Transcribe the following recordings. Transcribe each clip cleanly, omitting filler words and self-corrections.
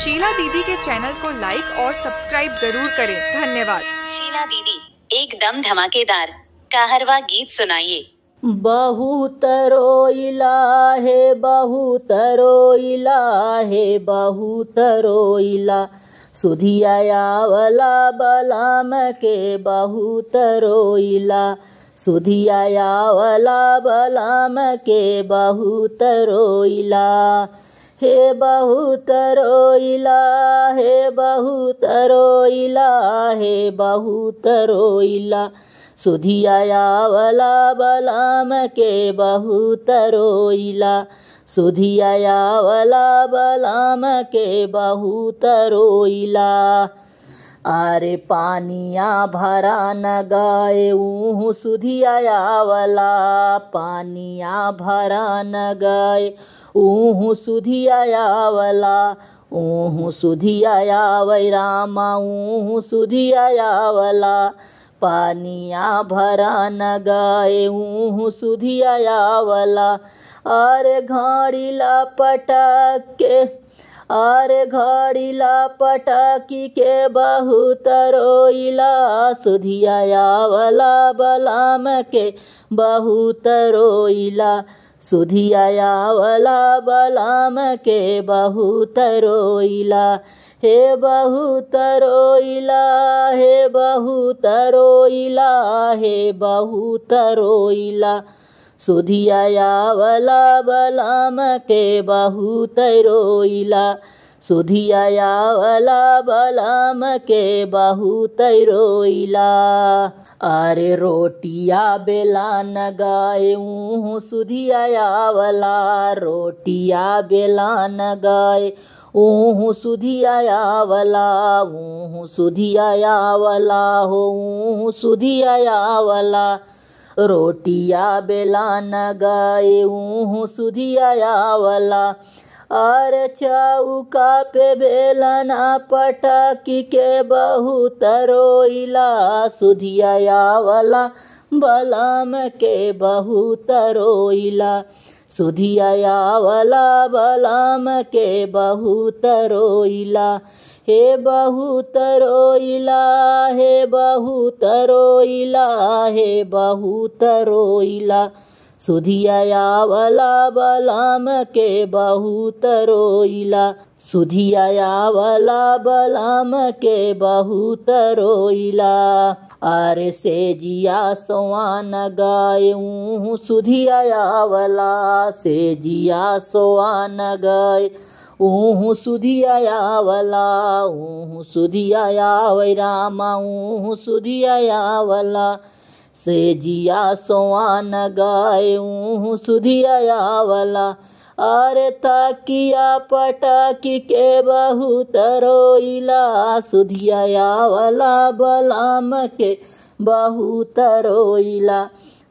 शीला दीदी के चैनल को लाइक और सब्सक्राइब जरूर करें। धन्यवाद। शीला दीदी एकदम धमाकेदार कहरवा गीत सुनाइए। बहुत रोइला है बहुत रोइला है बहुत रोइला, सुधिया वाला बलाम के बहुत रोइला, सुधिया वाला बलाम के बहुत रोइला, हे बहुत रोइला हे बहुत रोइला हे बहुत रोइला, सुधिया वाला बलाम के बहुत रोइला, सुधिया वाला बलाम के बहुत रोइला। अरे पानिया भरा न गए सुधिया वाला, पानिया भरा न गए सुधिया वाला, सुधिया वै रामा सुधिया वाला, पानिया भरा न गए सुधिया वाला। अरे घड़ीला पटक के अरे घड़ीला पटकी के बहुत रोइला, सुधिया वाला बलाम के बहुत रोइला, सुधिया वाला बलाम के बहुत रोइला, हे बहुत रोइला हे बहुत रोइला हे बहुत रोइला, सुधिया वाला बलाम के बहुत रोइला, सुधिया वाला बलाम के बहुत रोइला। अरे रोटिया बेला न गए सुधिया वाला, रोटिया बेला न गए सुधिया वाला, सुधिया वाला हो सुधिया वाला, रोटिया बेला न गए सुधिया वाला। अरे चौका पे बेलना पटकी के बहुत रोइला, सुधिया वाला बलाम के बहुत रोइला, सुधिया वाला बलाम के बहुत रोइला, हे बहुत रोइला हे बहुत रोइला हे बहुत रोइला, सुधिया वाला बलाम के बहुत रोइला, सुधिया वाला बलाम के बहुत रोइला। अरे सेजिया सोआन गए सुधिया वाला, सेजिया सोआन गए सुधिया वाला, सुधिया वै रामा सुधिया वाला, सेजिया सोआन गए सुधिया वाला। अरे तकिया पटकी के बहुत रोइला, सुधिया वाला बलाम के बहुत रोइला,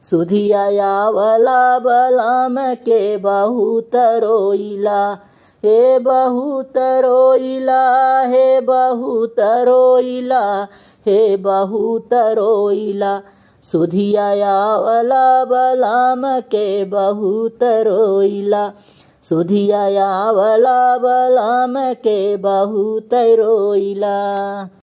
सुधिया वाला बलाम के बहुत रोइला, हे बहुत रोइला हे बहुत रोइला हे बहुत रोइला, सुधिया वाला बलाम के बहुत रोइला, सुधिया वाला बलाम के बहुत रोइला।